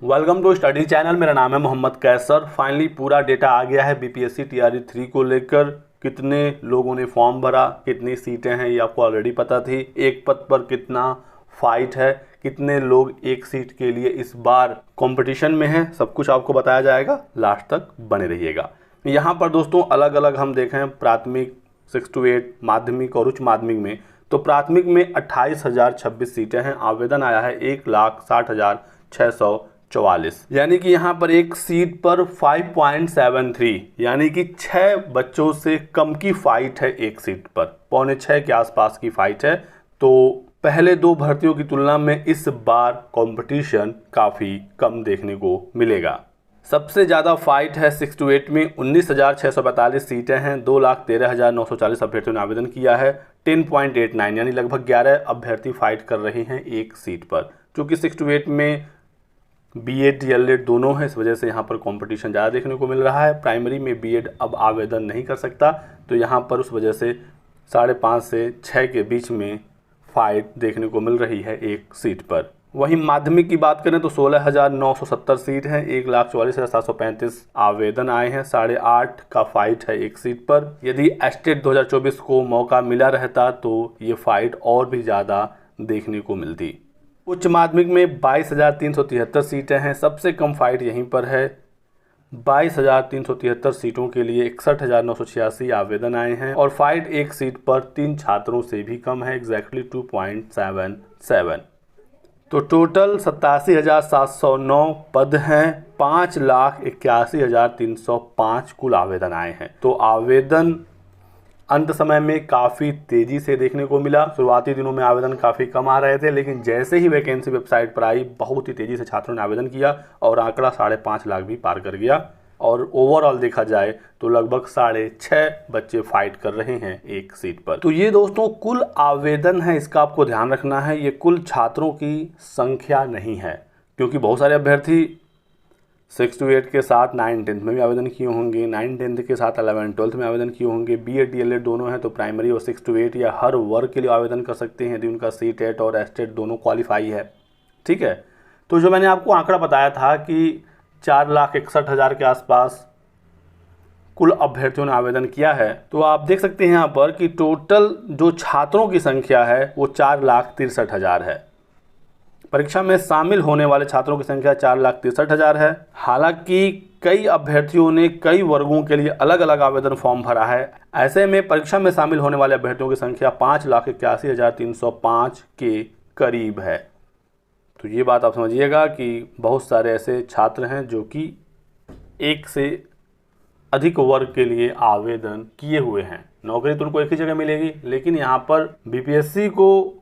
Welcome to study channel. मेरा नाम है मोहम्मद कैसर। फाइनली पूरा डेटा आ गया है बीपीएससी टीआरई 3 को लेकर। कितने लोगों ने फॉर्म भरा, कितनी सीटें हैं ये आपको ऑलरेडी पता थी। एक पद पर कितना फाइट है, कितने लोग एक सीट के लिए इस बार कंपटीशन में हैं, सब कुछ आपको बताया जाएगा। लास्ट तक बने रहिएगा। यहाँ पर दोस्तों अलग अलग हम देखें प्राथमिक 6 to 8, माध्यमिक और उच्च माध्यमिक में, तो प्राथमिक में 28,026 सीटें हैं। आवेदन आया है 1,60,644, यानी कि यहाँ पर एक सीट पर 5.73 यानी कि 6 बच्चों से कम की फाइट है। एक सीट पर 5.25 के आसपास की फाइट है। तो पहले दो भर्तियों की तुलना में इस बार कंपटीशन काफ़ी कम देखने को मिलेगा। सबसे ज़्यादा फाइट है 6 to 8 में। 19,642 सीटें हैं। 2,13,940 अभ्यर्थियों ने आवेदन किया है। 10.89 यानी लगभग 11 अभ्यर्थी फाइट कर रहे हैं एक सीट पर। क्योंकि 6 to 8 में बीएड डीएलएड दोनों है, इस वजह से यहाँ पर कंपटीशन ज़्यादा देखने को मिल रहा है। प्राइमरी में बीएड अब आवेदन नहीं कर सकता, तो यहाँ पर उस वजह से 5.5 से 6 के बीच में फाइट देखने को मिल रही है एक सीट पर। वहीं माध्यमिक की बात करें तो 16,970 सीट हैं। 1,44,735 आवेदन आए हैं। 8.5 का फाइट है एक सीट पर। यदि एस्टेट 2024 को मौका मिला रहता तो ये फाइट और भी ज़्यादा देखने को मिलती। उच्च माध्यमिक में 22,373 सीटें हैं। सबसे कम फाइट यहीं पर है। 22,373 सीटों के लिए 61,986 आवेदन आए हैं और फाइट एक सीट पर 3 छात्रों से भी कम है, एग्जैक्टली 2.77। तो टोटल 87,709 पद हैं। 5,81,305 कुल आवेदन आए हैं। तो आवेदन अंत समय में काफ़ी तेज़ी से देखने को मिला। शुरुआती दिनों में आवेदन काफ़ी कम आ रहे थे, लेकिन जैसे ही वैकेंसी वेबसाइट पर आई बहुत ही तेज़ी से छात्रों ने आवेदन किया और आंकड़ा 5.5 लाख भी पार कर गया। और ओवरऑल देखा जाए तो लगभग 6.5 बच्चे फाइट कर रहे हैं एक सीट पर। तो ये दोस्तों कुल आवेदन है, इसका आपको ध्यान रखना है। ये कुल छात्रों की संख्या नहीं है, क्योंकि बहुत सारे अभ्यर्थी 6 to 8 के साथ 9-10 में भी आवेदन किए होंगे, 9-10 के साथ 11-12 में आवेदन किए होंगे। बीएड डीएलएड दोनों हैं, तो प्राइमरी और 6 to 8 या हर वर्ग के लिए आवेदन कर सकते हैं यदि उनका सीटेट और एस्टेट दोनों क्वालिफाई है। ठीक है, तो जो मैंने आपको आंकड़ा बताया था कि 4,61,000 के आसपास कुल अभ्यर्थियों ने आवेदन किया है, तो आप देख सकते हैं यहाँ पर कि टोटल जो छात्रों की संख्या है वो 4,63,000 है। परीक्षा में शामिल होने वाले छात्रों की संख्या 4,63,000 है। हालांकि कई अभ्यर्थियों ने कई वर्गों के लिए अलग अलग आवेदन फॉर्म भरा है। ऐसे में परीक्षा में शामिल होने वाले अभ्यर्थियों की संख्या 5,81,305 के करीब है। तो ये बात आप समझिएगा कि बहुत सारे ऐसे छात्र हैं जो कि एक से अधिक वर्ग के लिए आवेदन किए हुए हैं। नौकरी तो उनको एक ही जगह मिलेगी, लेकिन यहाँ पर बीपीएससी को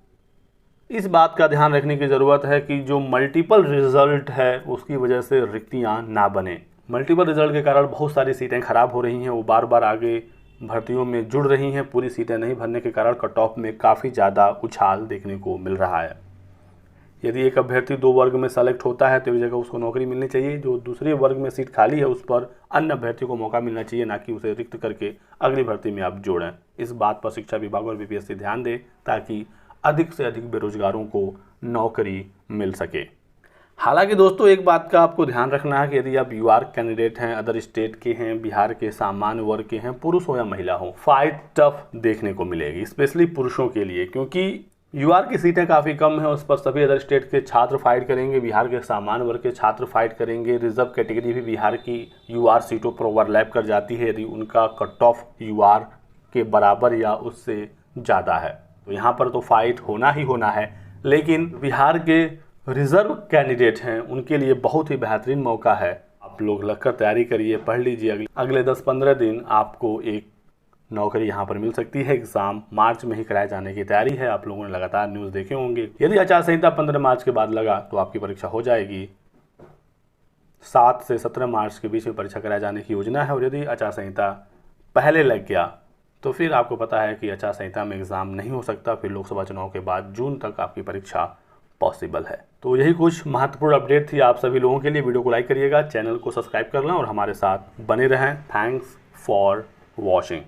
इस बात का ध्यान रखने की ज़रूरत है कि जो मल्टीपल रिजल्ट है उसकी वजह से रिक्तियाँ ना बने। मल्टीपल रिजल्ट के कारण बहुत सारी सीटें खराब हो रही हैं, वो बार बार आगे भर्तियों में जुड़ रही हैं। पूरी सीटें नहीं भरने के कारण कट ऑफ में काफ़ी ज़्यादा उछाल देखने को मिल रहा है। यदि एक अभ्यर्थी 2 वर्ग में सेलेक्ट होता है तो इस जगह उसको नौकरी मिलनी चाहिए। जो दूसरे वर्ग में सीट खाली है उस पर अन्य अभ्यर्थी को मौका मिलना चाहिए, ना कि उसे रिक्त करके अगली भर्ती में आप जोड़ें। इस बात पर शिक्षा विभाग और बीपीएससी ध्यान दे ताकि अधिक से अधिक बेरोजगारों को नौकरी मिल सके। हालांकि दोस्तों एक बात का आपको ध्यान रखना है कि यदि आप यूआर कैंडिडेट हैं, अदर स्टेट के हैं, बिहार के सामान्य वर्ग के हैं, पुरुष हो या महिला हो, फाइट टफ देखने को मिलेगी, स्पेशली पुरुषों के लिए। क्योंकि यूआर की सीटें काफ़ी कम हैं, उस पर सभी अदर स्टेट के छात्र फाइट करेंगे, बिहार के सामान्य वर्ग के छात्र फाइट करेंगे। रिजर्व कैटेगरी भी बिहार की यूआर सीटों पर ओवरलैप कर जाती है यदि उनका कट ऑफ यूआर के बराबर या उससे ज़्यादा है। तो यहाँ पर तो फाइट होना ही होना है, लेकिन बिहार के रिजर्व कैंडिडेट हैं उनके लिए बहुत ही बेहतरीन मौका है। आप लोग लगकर तैयारी करिए, पढ़ लीजिए। अगले 10-15 दिन आपको एक नौकरी यहाँ पर मिल सकती है। एग्ज़ाम मार्च में ही कराए जाने की तैयारी है। आप लोगों ने लगातार न्यूज़ देखे होंगे। यदि आचार संहिता 15 मार्च के बाद लगा तो आपकी परीक्षा हो जाएगी। 7 से 17 मार्च के बीच में परीक्षा कराए जाने की योजना है। और यदि आचार संहिता पहले लग गया तो फिर आपको पता है कि आचार संहिता में एग्ज़ाम नहीं हो सकता। फिर लोकसभा चुनाव के बाद जून तक आपकी परीक्षा पॉसिबल है। तो यही कुछ महत्वपूर्ण अपडेट थी आप सभी लोगों के लिए। वीडियो को लाइक करिएगा, चैनल को सब्सक्राइब कर लें और हमारे साथ बने रहें। Thanks for watching.